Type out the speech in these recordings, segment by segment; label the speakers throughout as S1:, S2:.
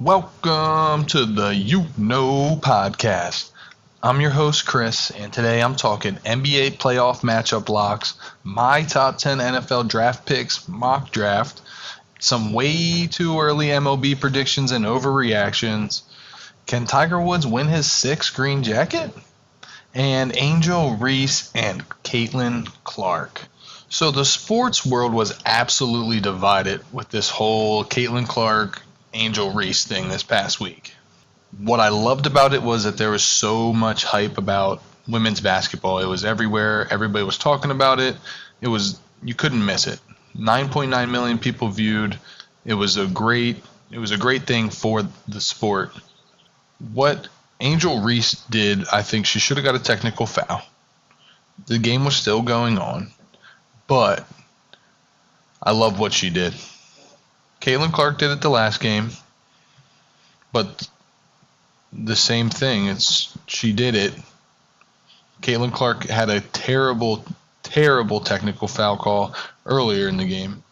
S1: Welcome to the You Know podcast. I'm your host, Chris, and today I'm talking NBA playoff matchup locks, my top 10 NFL draft picks, mock draft, some way too early MLB predictions and overreactions. Can Tiger Woods win his sixth green jacket? And Angel Reese and Caitlin Clark. So the sports world was absolutely divided with this whole Caitlin Clark Angel Reese thing this past week. What I loved about it was that there was so much hype about women's basketball. It was everywhere. Everybody was talking about it. You couldn't miss it. 9.9 million people viewed. It was a great thing for the sport. What Angel Reese did, I think she should have got a technical foul. The game was still going on, but I love what she did. Caitlin Clark did it the last game, but the same thing. She did it. Caitlin Clark had a terrible technical foul call earlier in the game.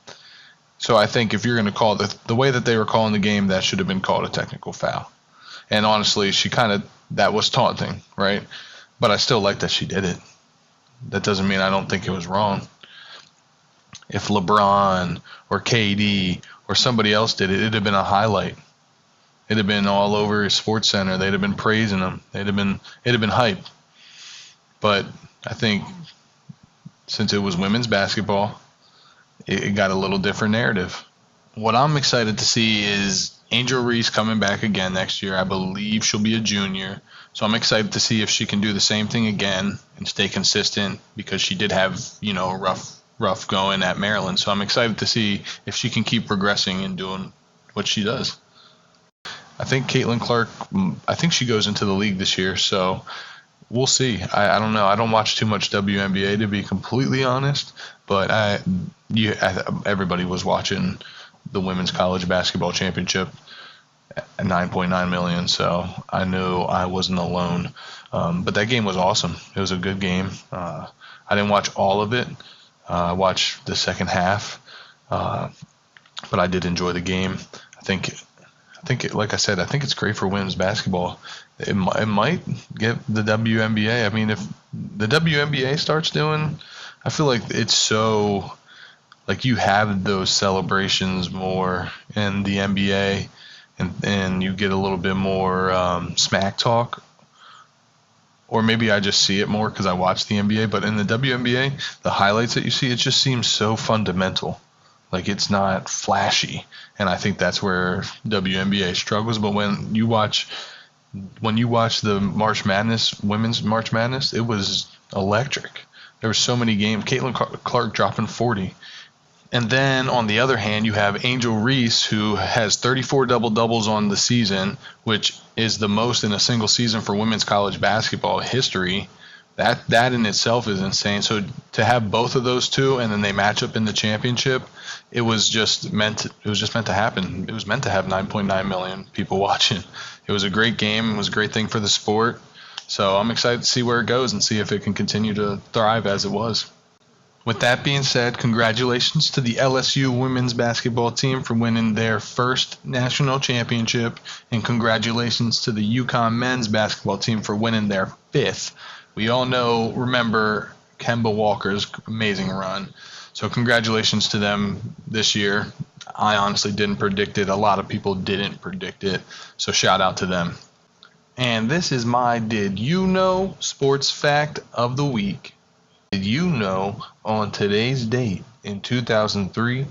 S1: So I think if you're going to call the way that they were calling the game, that should have been called a technical foul. And honestly, that was taunting, right? But I still like that she did it. That doesn't mean I don't think it was wrong. If LeBron or KD or somebody else did it, it'd have been a highlight. It'd have been all over Sports Center. They'd have been praising them. It'd have been hype. But I think since it was women's basketball, it got a little different narrative. What I'm excited to see is Angel Reese coming back again next year. I believe she'll be a junior. So I'm excited to see if she can do the same thing again and stay consistent, because she did have, a rough going at Maryland. So I'm excited to see if she can keep progressing and doing what she does. I think Caitlin Clark, she goes into the league this year, so we'll see. I don't know. I don't watch too much WNBA, to be completely honest, but everybody was watching the Women's College Basketball Championship at 9.9 million, so I knew I wasn't alone. But that game was awesome. It was a good game. I didn't watch all of it. I watched the second half, but I did enjoy the game. I think, like I said, I think it's great for women's basketball. It might get the WNBA. I mean, if the WNBA starts doing, I feel like it's so, like, you have those celebrations more in the NBA, and you get a little bit more smack talk. Or maybe I just see it more because I watch the NBA. But in the WNBA, the highlights that you see, it just seems so fundamental. Like, it's not flashy. And I think that's where WNBA struggles. But when you watch the March Madness, women's March Madness, it was electric. There were so many games. Caitlin Clark dropping 40. And then on the other hand, you have Angel Reese, who has 34 double-doubles on the season, which is the most in a single season for women's college basketball history. That in itself is insane. So to have both of those two, and then they match up in the championship, it was just meant to happen. It was meant to have 9.9 million people watching. It was a great game. It was a great thing for the sport. So I'm excited to see where it goes and see if it can continue to thrive as it was. With that being said, congratulations to the LSU women's basketball team for winning their first national championship, and congratulations to the UConn men's basketball team for winning their fifth. We all remember Kemba Walker's amazing run. So congratulations to them this year. I honestly didn't predict it. A lot of people didn't predict it. So shout out to them. And this is my Did You Know Sports Fact of the Week. Did you know on today's date in 2003,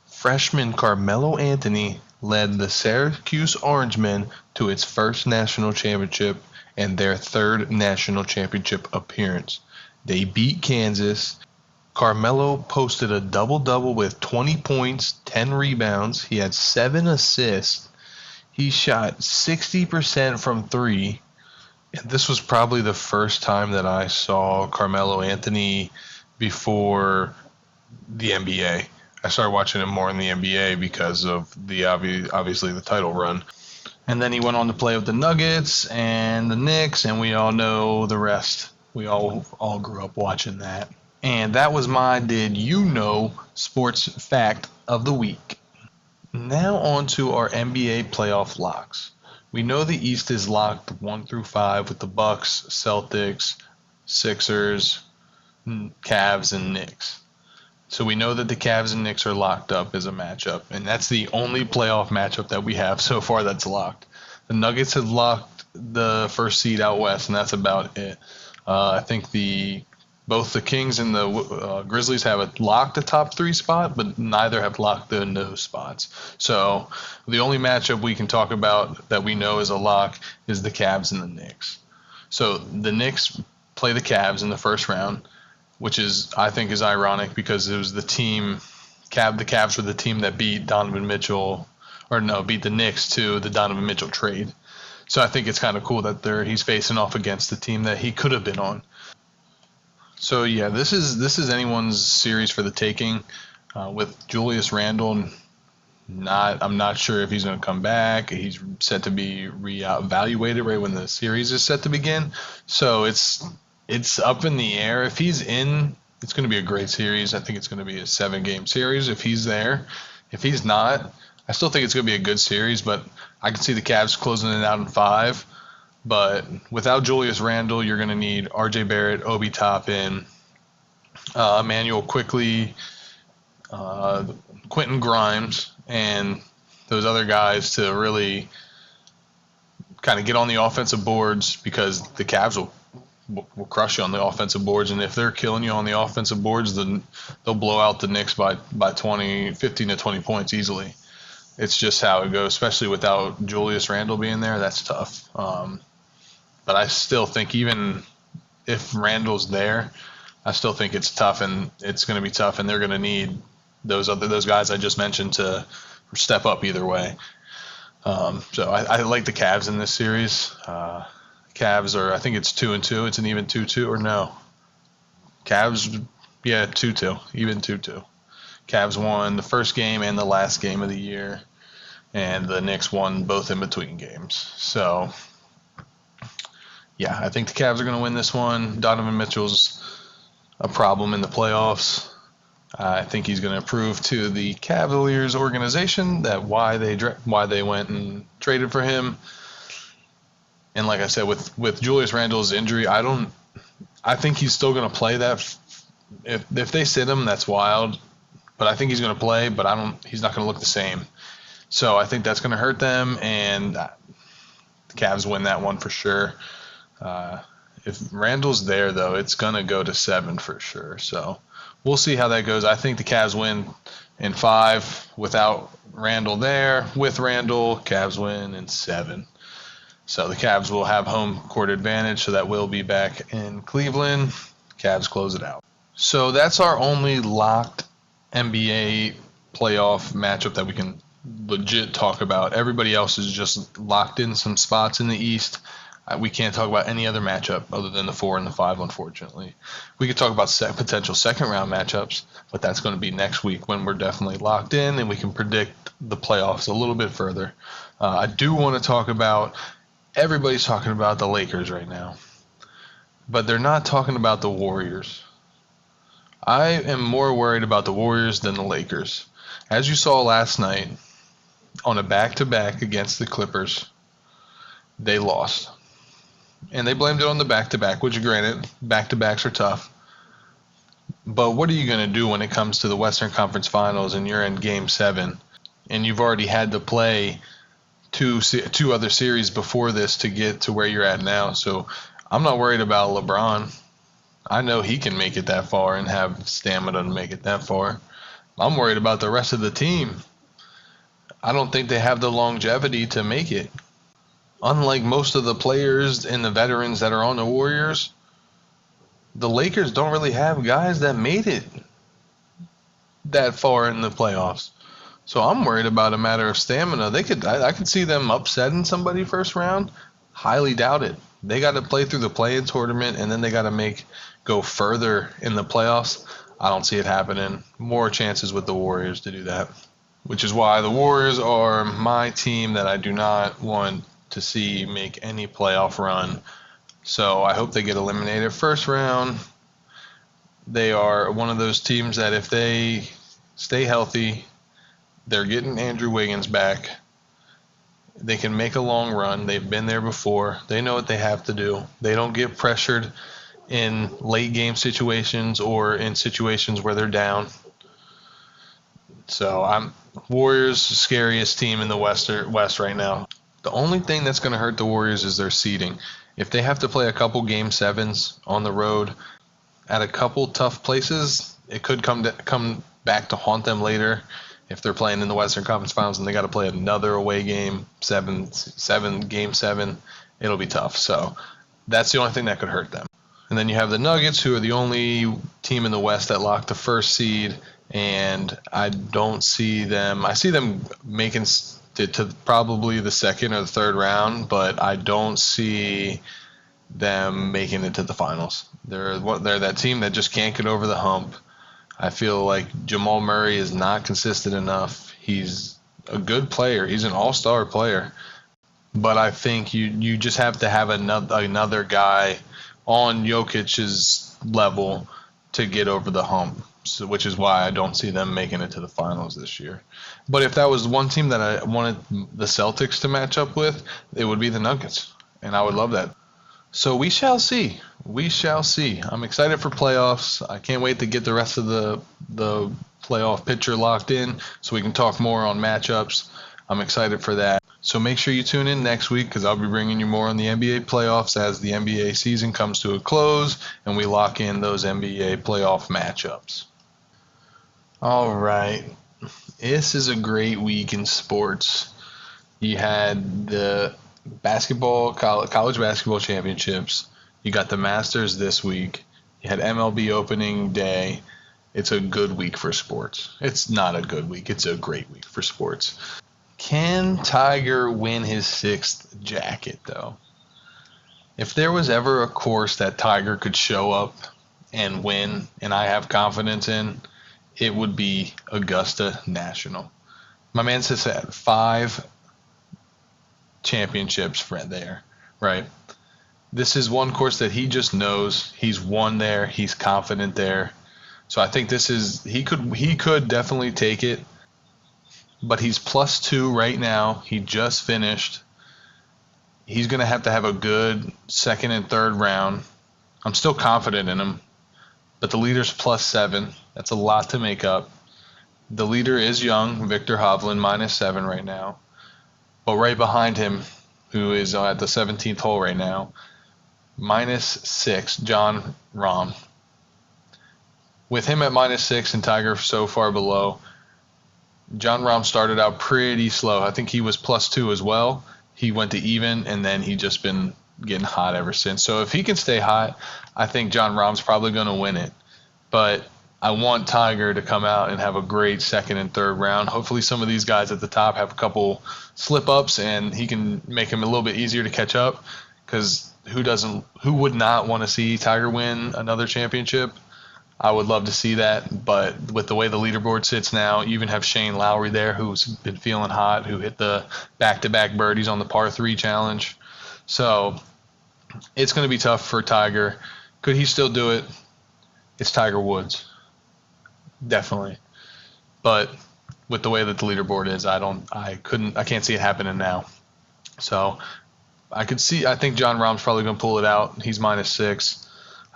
S1: freshman Carmelo Anthony led the Syracuse Orangemen to its first national championship and their third national championship appearance? They beat Kansas. Carmelo posted a double-double with 20 points, 10 rebounds. He had 7 assists. He shot 60% from three. And this was probably the first time that I saw Carmelo Anthony before the NBA. I started watching him more in the NBA because of obviously the title run. And then he went on to play with the Nuggets and the Knicks, and we all know the rest. We all grew up watching that. And that was my Did You Know Sports Fact of the Week. Now on to our NBA playoff locks. We know the East is locked 1 through 5 with the Bucks, Celtics, Sixers, Cavs, and Knicks. So we know that the Cavs and Knicks are locked up as a matchup, and that's the only playoff matchup that we have so far that's locked. The Nuggets have locked the first seed out west, and that's about it. I think both the Kings and the Grizzlies have locked the top 3 spot, but neither have locked the no spots. So the only matchup we can talk about that we know is a lock is the Cavs and the Knicks. So the Knicks play the Cavs in the first round, which I think is ironic because it was the Cavs were the team that beat beat the Knicks to the Donovan Mitchell trade. So I think it's kind of cool that he's facing off against the team that he could have been on. So yeah, this is anyone's series for the taking. With Julius Randle, I'm not sure if he's going to come back. He's set to be reevaluated right when the series is set to begin. So it's up in the air. If he's in, it's going to be a great series. I think it's going to be a 7-game series if he's there. If he's not, I still think it's going to be a good series, but I can see the Cavs closing it out in 5. But without Julius Randle, you're going to need R.J. Barrett, Obi Toppin, Emmanuel Quickly, Quentin Grimes, and those other guys to really kind of get on the offensive boards because the Cavs will crush you on the offensive boards. And if they're killing you on the offensive boards, then they'll blow out the Knicks by 15 to 20 points easily. It's just how it goes, especially without Julius Randle being there. That's tough. But I still think even if Randle's there, I still think it's tough, and it's going to be tough, and they're going to need those guys I just mentioned to step up either way. So I like the Cavs in this series. Cavs I think it's 2-2. It's an even 2-2, or no? Cavs, yeah, 2-2, even 2-2. Cavs won the first game and the last game of the year, and the Knicks won both in between games. So yeah, I think the Cavs are going to win this one. Donovan Mitchell's a problem in the playoffs. I think he's going to prove to the Cavaliers organization that why they went and traded for him. And like I said, with Julius Randle's injury, I think he's still going to play that. If they sit him, that's wild. But I think he's going to play, but he's not going to look the same. So I think that's going to hurt them, and the Cavs win that one for sure. If Randle's there, though, it's going to go to 7 for sure. So we'll see how that goes. I think the Cavs win in 5 without Randle there. With Randle, Cavs win in 7. So the Cavs will have home court advantage, so that will be back in Cleveland. Cavs close it out. So that's our only locked NBA playoff matchup that we can legit talk about. Everybody else is just locked in some spots in the East. We can't talk about any other matchup other than the 4 and the 5, unfortunately. We could talk about potential second-round matchups, but that's going to be next week when we're definitely locked in and we can predict the playoffs a little bit further. I do want to talk about – everybody's talking about the Lakers right now, but they're not talking about the Warriors. I am more worried about the Warriors than the Lakers. As you saw last night on a back-to-back against the Clippers, they lost. And they blamed it on the back-to-back, which granted, back-to-backs are tough. But what are you going to do when it comes to the Western Conference Finals and you're in Game 7 and you've already had to play two other series before this to get to where you're at now? So I'm not worried about LeBron. I know he can make it that far and have stamina to make it that far. I'm worried about the rest of the team. I don't think they have the longevity to make it. Unlike most of the players and the veterans that are on the Warriors, the Lakers don't really have guys that made it that far in the playoffs. So I'm worried about a matter of stamina. I could see them upsetting somebody first round. Highly doubt it. They got to play through the play-in tournament, and then they got to go further in the playoffs. I don't see it happening. More chances with the Warriors to do that, which is why the Warriors are my team that I do not want to see make any playoff run. So I hope they get eliminated first round. They are one of those teams that if they stay healthy, They're getting Andrew Wiggins back. They can make a long run. They've been there before. They know what they have to do. They don't get pressured in late game situations or in situations where they're down. So I'm Warriors scariest team in the West right now. The only thing that's going to hurt the Warriors is their seeding. If they have to play a couple game sevens on the road at a couple tough places, it could come back to haunt them later. If they're playing in the Western Conference Finals and they got to play another away game, game seven, it'll be tough. So that's the only thing that could hurt them. And then you have the Nuggets, who are the only team in the West that locked the first seed, and I don't see them. I see them making it to probably the second or the third round, but I don't see them making it to the finals. They're that team that just can't get over the hump. I feel like Jamal Murray is not consistent enough. He's a good player. He's an all-star player. But I think you just have to have another guy on Jokic's level to get over the hump, so, which is why I don't see them making it to the finals this year. But if that was one team that I wanted the Celtics to match up with, it would be the Nuggets, and I would love that. So we shall see. We shall see. I'm excited for playoffs. I can't wait to get the rest of the playoff picture locked in so we can talk more on matchups. I'm excited for that. So make sure you tune in next week because I'll be bringing you more on the NBA playoffs as the NBA season comes to a close and we lock in those NBA playoff matchups. All right. This is a great week in sports. You had the college basketball championships. You got the Masters this week. You had MLB opening day. It's a good week for sports. It's not a good week. It's a great week for sports. Can Tiger win his sixth jacket, though? If there was ever a course that Tiger could show up and win, and I have confidence in, it would be Augusta National. My man sits at 5 championships there, right? This is one course that he just knows. He's won there. He's confident there. So I think he could definitely take it. But he's +2 right now. He just finished. He's going to have a good second and third round. I'm still confident in him. But the leader's +7. That's a lot to make up. The leader is young, Victor Hovland, -7 right now. But right behind him, who is at the 17th hole right now, -6, Jon Rahm. With him at -6 and Tiger so far below, Jon Rahm started out pretty slow. I think he was +2 as well. He went to even, and then he just been getting hot ever since. So if he can stay hot, I think Jon Rahm's probably going to win it. But I want Tiger to come out and have a great second and third round. Hopefully some of these guys at the top have a couple slip-ups, and he can make him a little bit easier to catch up. Because who would not want to see Tiger win another championship? I would love to see that, but with the way the leaderboard sits now, you even have Shane Lowry there, who's been feeling hot, who hit the back-to-back birdies on the par 3 challenge. So it's going to be tough for Tiger. Could he still do it? It's Tiger Woods, definitely. But with the way that the leaderboard is, I can't see it happening now. So I think Jon Rahm's probably going to pull it out. He's -6.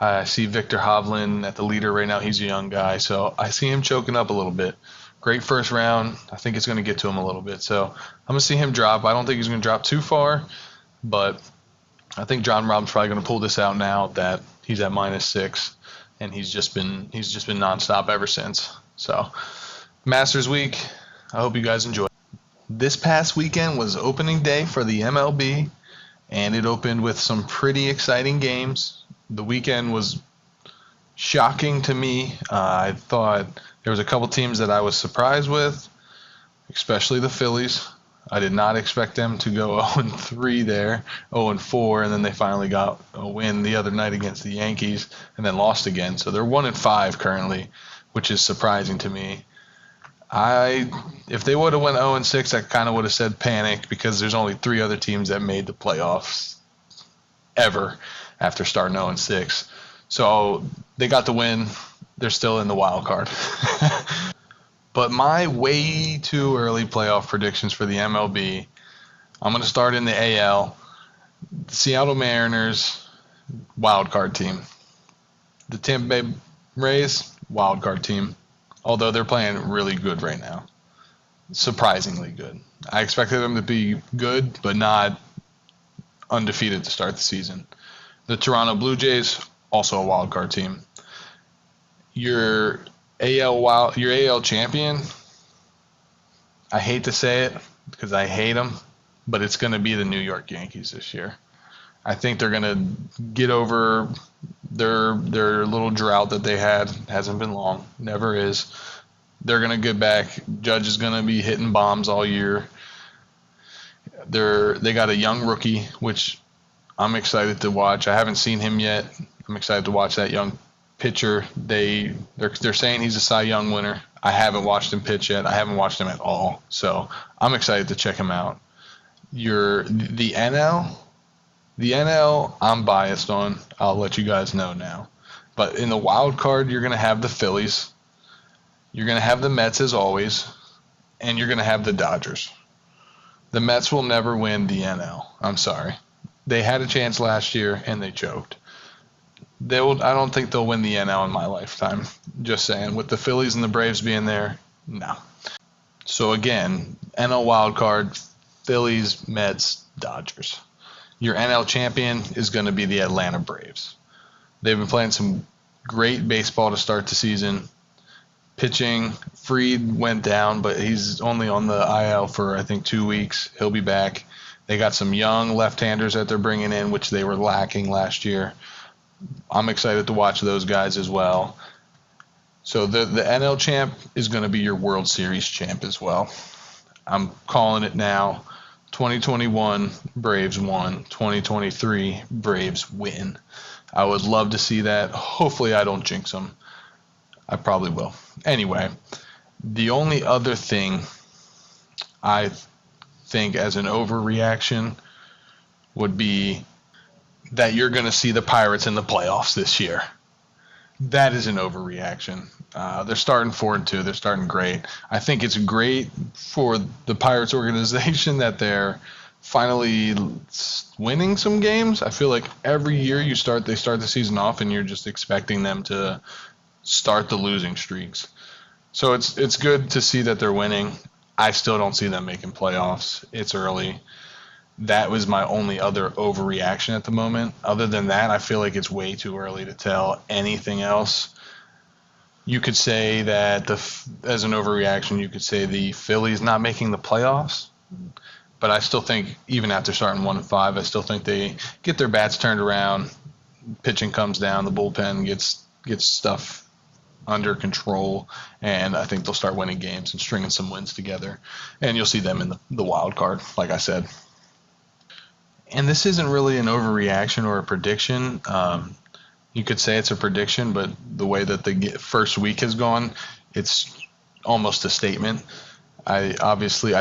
S1: I see Victor Hovland at the leader right now. He's a young guy, so I see him choking up a little bit. Great first round. I think it's going to get to him a little bit. So I'm going to see him drop. I don't think he's going to drop too far, but I think Jon Rahm's probably going to pull this out now that he's at -6, and he's just been nonstop ever since. So Masters week. I hope you guys enjoy. This past weekend was opening day for the MLB, and it opened with some pretty exciting games. The weekend was shocking to me. I thought there was a couple teams that I was surprised with, especially the Phillies. I did not expect them to go 0-3 there, 0-4, and then they finally got a win the other night against the Yankees and then lost again. So they're 1-5 currently, which is surprising to me. If they would have went 0-6, I kind of would have said panic because there's only 3 other teams that made the playoffs ever after starting 0-6. So they got the win. They're still in the wild card. But my way too early playoff predictions for the MLB, I'm going to start in the AL. The Seattle Mariners, wild card team. The Tampa Bay Rays, wild card team. Although they're playing really good right now. Surprisingly good. I expected them to be good, but not undefeated to start the season. The Toronto Blue Jays, also a wild card team. Your AL champion, I hate to say it because I hate them, but it's going to be the New York Yankees this year. I think they're going to get over their little drought that they had. Hasn't been long, never is. They're going to get back. Judge is going to be hitting bombs all year. They got a young rookie, which I'm excited to watch. I haven't seen him yet. I'm excited to watch that young pitcher. They're saying he's a Cy Young winner. I haven't watched him pitch yet. I haven't watched him at all. So I'm excited to check him out. The NL, I'm biased on. I'll let you guys know now. But in the wild card, you're going to have the Phillies. You're going to have the Mets as always. And you're going to have the Dodgers. The Mets will never win the NL. I'm sorry. They had a chance last year and they choked. I don't think they'll win the NL in my lifetime. Just saying. With the Phillies and the Braves being there, no. So again, NL wild card, Phillies, Mets, Dodgers. Your NL champion is going to be the Atlanta Braves. They've been playing some great baseball to start the season. Pitching, Fried went down, but he's only on the IL for, I think, 2 weeks. He'll be back. They got some young left-handers that they're bringing in, which they were lacking last year. I'm excited to watch those guys as well. So the NL champ is going to be your World Series champ as well. I'm calling it now. 2021, Braves won. 2023, Braves win. I would love to see that. Hopefully I don't jinx them. I probably will. Anyway, the only other thing I think as an overreaction would be that you're going to see the Pirates in the playoffs this year. That is an overreaction. They're starting 4-2. They're starting great. I think it's great for the Pirates organization that they're finally winning some games. I feel like every year they start the season off and you're just expecting them to start the losing streaks. So it's good to see that they're winning. I still don't see them making playoffs. It's early. That was my only other overreaction at the moment. Other than that, I feel like it's way too early to tell anything else. You could say that as an overreaction, you could say the Phillies not making the playoffs. But I still think even after starting 1-5, I still think they get their bats turned around. Pitching comes down, the bullpen gets stuff under control, and I think they'll start winning games and stringing some wins together. And you'll see them in the wild card, like I said. And this isn't really an overreaction or a prediction. You could say it's a prediction, but the way that the first week has gone, it's almost a statement. I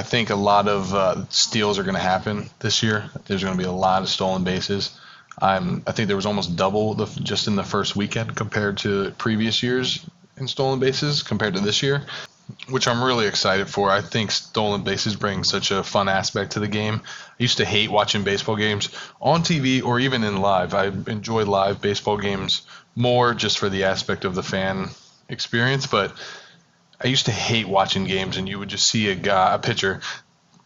S1: think a lot of steals are going to happen this year. There's going to be a lot of stolen bases. I think there was almost double just in the first weekend compared to previous years in stolen bases compared to this year, which I'm really excited for. I think stolen bases bring such a fun aspect to the game. I used to hate watching baseball games on TV or even in live. I enjoy live baseball games more just for the aspect of the fan experience, but I used to hate watching games and you would just see a pitcher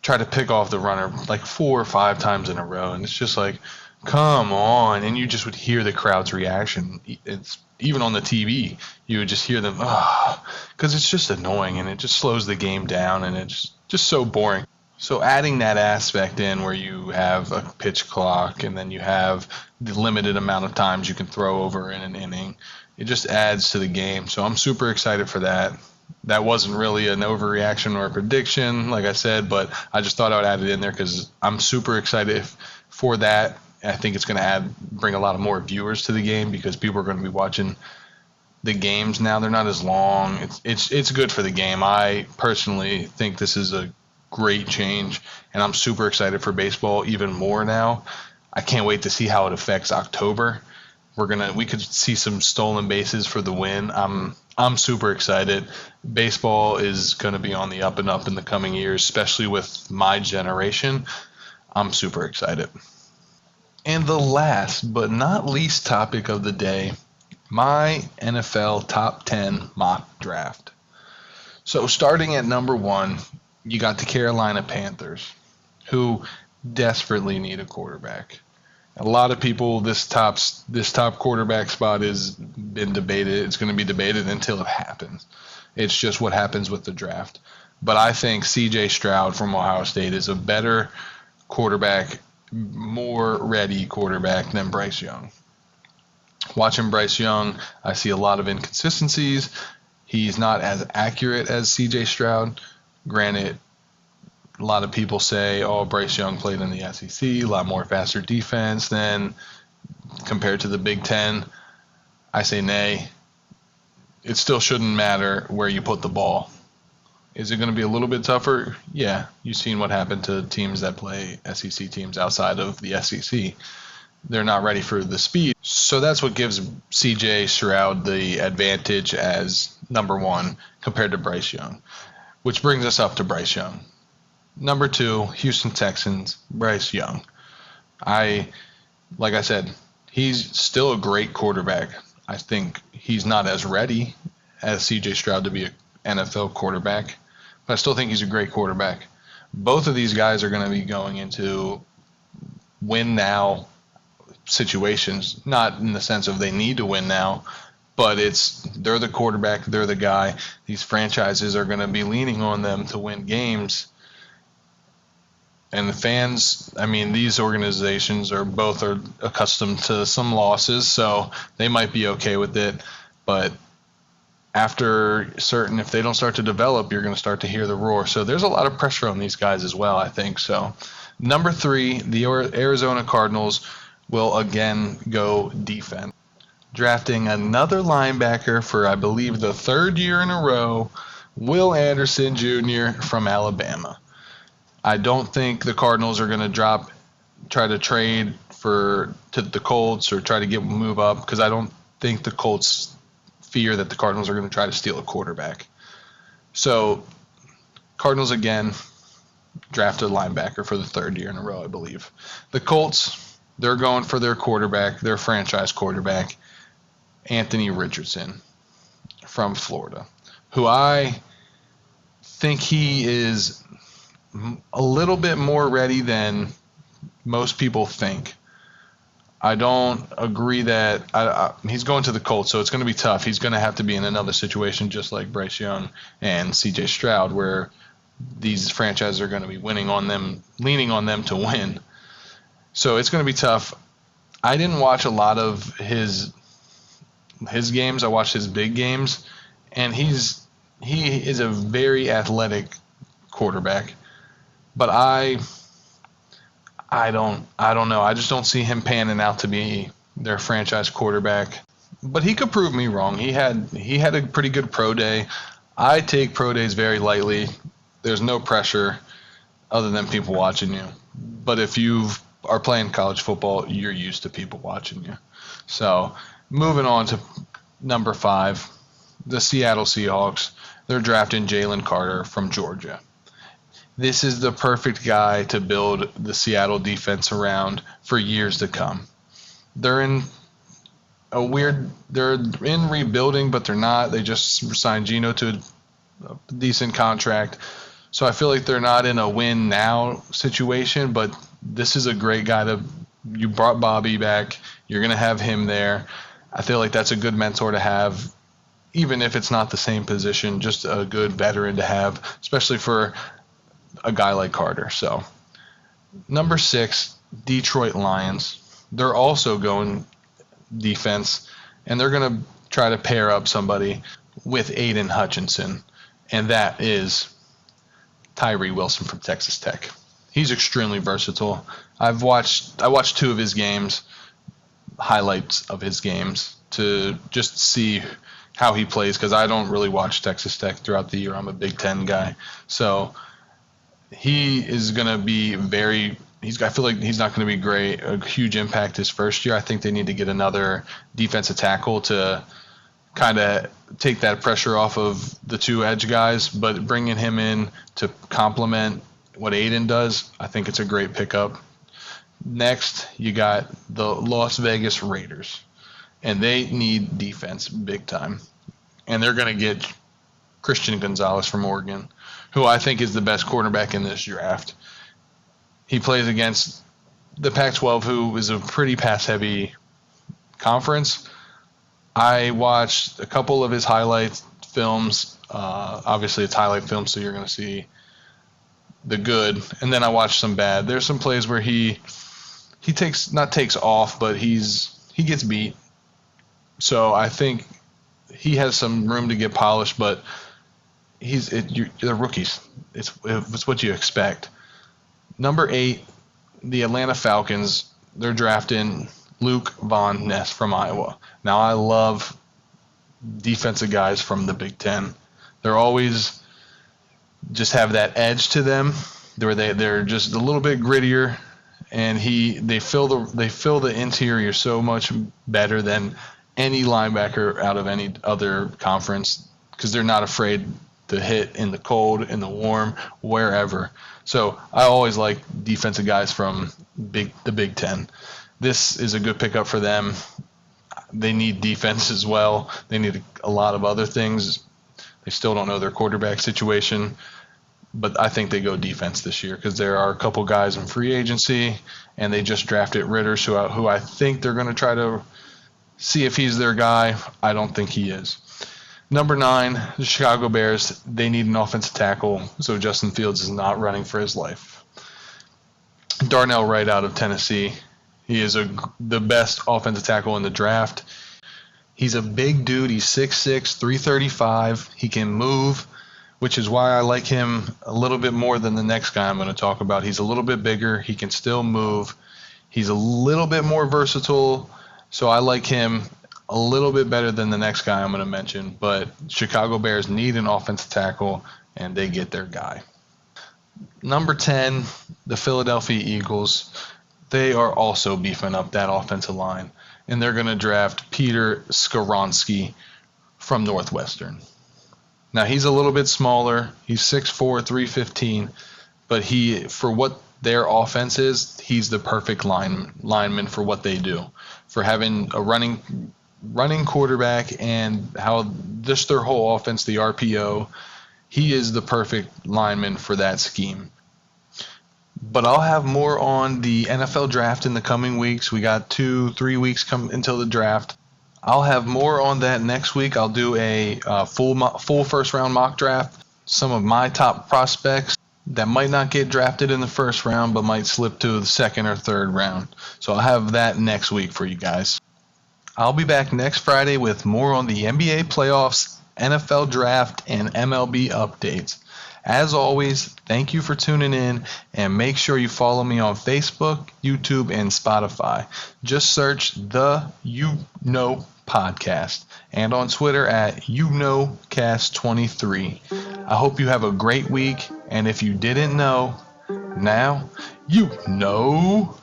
S1: try to pick off the runner like 4 or 5 times in a row, and it's just like, come on. And you just would hear the crowd's reaction. It's even on the TV, you would just hear them, because it's just annoying and it just slows the game down and it's just so boring. So adding that aspect in where you have a pitch clock and then you have the limited amount of times you can throw over in an inning, it just adds to the game. So I'm super excited for that. That wasn't really an overreaction or a prediction, like I said, but I just thought I would add it in there because I'm super excited for that. I think it's going to bring a lot of more viewers to the game because people are going to be watching the games now. They're not as long. It's good for the game. I personally think this is a great change, and I'm super excited for baseball even more now. I can't wait to see how it affects October. We could see some stolen bases for the win. I'm super excited. Baseball is going to be on the up and up in the coming years, especially with my generation. I'm super excited. And the last but not least topic of the day, my NFL top 10 mock draft. So starting at number 1, you got the Carolina Panthers, who desperately need a quarterback. A lot of people, this top quarterback spot has been debated. It's going to be debated until it happens. It's just what happens with the draft. But I think C.J. Stroud from Ohio State is a better quarterback, more ready quarterback than Bryce Young. Watching Bryce Young, I see a lot of inconsistencies. He's not as accurate as C.J. Stroud. Granted, a lot of people say, oh, Bryce Young played in the SEC, a lot more faster defense than compared to the Big Ten. I say nay. It still shouldn't matter where you put the ball. Is it going to be a little bit tougher? Yeah. You've seen what happened to teams that play SEC teams outside of the SEC. They're not ready for the speed. So that's what gives C.J. Stroud the advantage as number 1 compared to Bryce Young, which brings us up to Bryce Young. Number 2, Houston Texans, Bryce Young. Like I said, he's still a great quarterback. I think he's not as ready as C.J. Stroud to be an NFL quarterback, but I still think he's a great quarterback. Both of these guys are going to be going into win now situations, not in the sense of they need to win now, but they're the quarterback, they're the guy. These franchises are going to be leaning on them to win games. And the fans, these organizations are accustomed to some losses, so they might be okay with it. But if they don't start to develop, you're going to start to hear the roar. So there's a lot of pressure on these guys as well, I think. So number 3, the Arizona Cardinals will again go defense, drafting another linebacker for, I believe, the 3rd year in a row, Will Anderson Jr. from Alabama. I don't think the Cardinals are going to try to trade to the Colts or try to move up, because I don't think the Colts fear that the Cardinals are going to try to steal a quarterback. So Cardinals again drafted a linebacker for the 3rd year in a row, I believe. The Colts, they're going for their quarterback, their franchise quarterback, Anthony Richardson from Florida, who I think he is a little bit more ready than most people think. I don't agree that he's going to the Colts, so it's going to be tough. He's going to have to be in another situation just like Bryce Young and C.J. Stroud, where these franchises are going to be leaning on them to win. So it's going to be tough. I didn't watch a lot of his games. I watched his big games, and he is a very athletic quarterback. But I don't know. I just don't see him panning out to be their franchise quarterback. But he could prove me wrong. He had a pretty good pro day. I take pro days very lightly. There's no pressure other than people watching you. But if you are playing college football, you're used to people watching you. So moving on to number 5, the Seattle Seahawks. They're drafting Jalen Carter from Georgia. This is the perfect guy to build the Seattle defense around for years to come. They're in rebuilding, but they're not. They just signed Geno to a decent contract. So I feel like they're not in a win now situation, but this is a great guy you brought Bobby back. You're going to have him there. I feel like that's a good mentor to have, even if it's not the same position, just a good veteran to have, especially for a guy like Carter. So number 6, Detroit Lions. They're also going defense, and they're going to try to pair up somebody with Aiden Hutchinson, and that is Tyree Wilson from Texas Tech. He's extremely versatile. I watched 2 of his games, highlights of his games, to just see how he plays, because I don't really watch Texas Tech throughout the year. I'm a Big Ten guy. So he is going to be very I feel like he's not going to be great, a huge impact his first year. I think they need to get another defensive tackle to kind of take that pressure off of the two edge guys, but bringing him in to complement what Aiden does, I think it's a great pickup. Next, you got the Las Vegas Raiders, and they need defense big time. And they're going to get Christian Gonzalez from Oregon, who I think is the best quarterback in this draft. He plays against the Pac-12, who is a pretty pass-heavy conference. I watched a couple of his highlight films. Obviously, it's highlight film, so you're going to see the good. And then I watched some bad. There's some plays where he takes off, but he gets beat. So I think he has some room to get polished, but they're rookies. It's what you expect. Number 8, the Atlanta Falcons. They're drafting Luke Von Ness from Iowa. Now, I love defensive guys from the Big Ten. They're always just have that edge to them. They're just a little bit grittier, and they fill the interior so much better than any linebacker out of any other conference, because they're not afraid to hit in the cold, in the warm, wherever. So I always like defensive guys from the Big Ten. This is a good pickup for them. They need defense as well. They need a lot of other things. They still don't know their quarterback situation, but I think they go defense this year because there are a couple guys in free agency, and they just drafted Ritters, who I think they're going to try to see if he's their guy. I don't think he is. Number 9, the Chicago Bears. They need an offensive tackle, so Justin Fields is not running for his life. Darnell Wright out of Tennessee. He is the best offensive tackle in the draft. He's a big dude. He's 6'6", 335. He can move, which is why I like him a little bit more than the next guy I'm going to talk about. He's a little bit bigger. He can still move. He's a little bit more versatile, so I like him a little bit better than the next guy I'm going to mention. But Chicago Bears need an offensive tackle, and they get their guy. Number 10, the Philadelphia Eagles. They are also beefing up that offensive line, and they're going to draft Peter Skoronski from Northwestern. Now, he's a little bit smaller. He's 6'4", 315, but for what their offense is, he's the perfect lineman for what they do, for having a running quarterback and how just their whole offense, the RPO, he is the perfect lineman for that scheme. But I'll have more on the NFL draft in the coming weeks. We got 2-3 weeks until the draft. I'll have more on that next week. I'll do a full first round mock draft. Some of my top prospects that might not get drafted in the first round, but might slip to the second or third round. So I'll have that next week for you guys. I'll be back next Friday with more on the NBA playoffs, NFL draft, and MLB updates. As always, thank you for tuning in, and make sure you follow me on Facebook, YouTube, and Spotify. Just search the You Know Podcast, and on Twitter at YouKnowCast23. I hope you have a great week, and if you didn't know, now you know.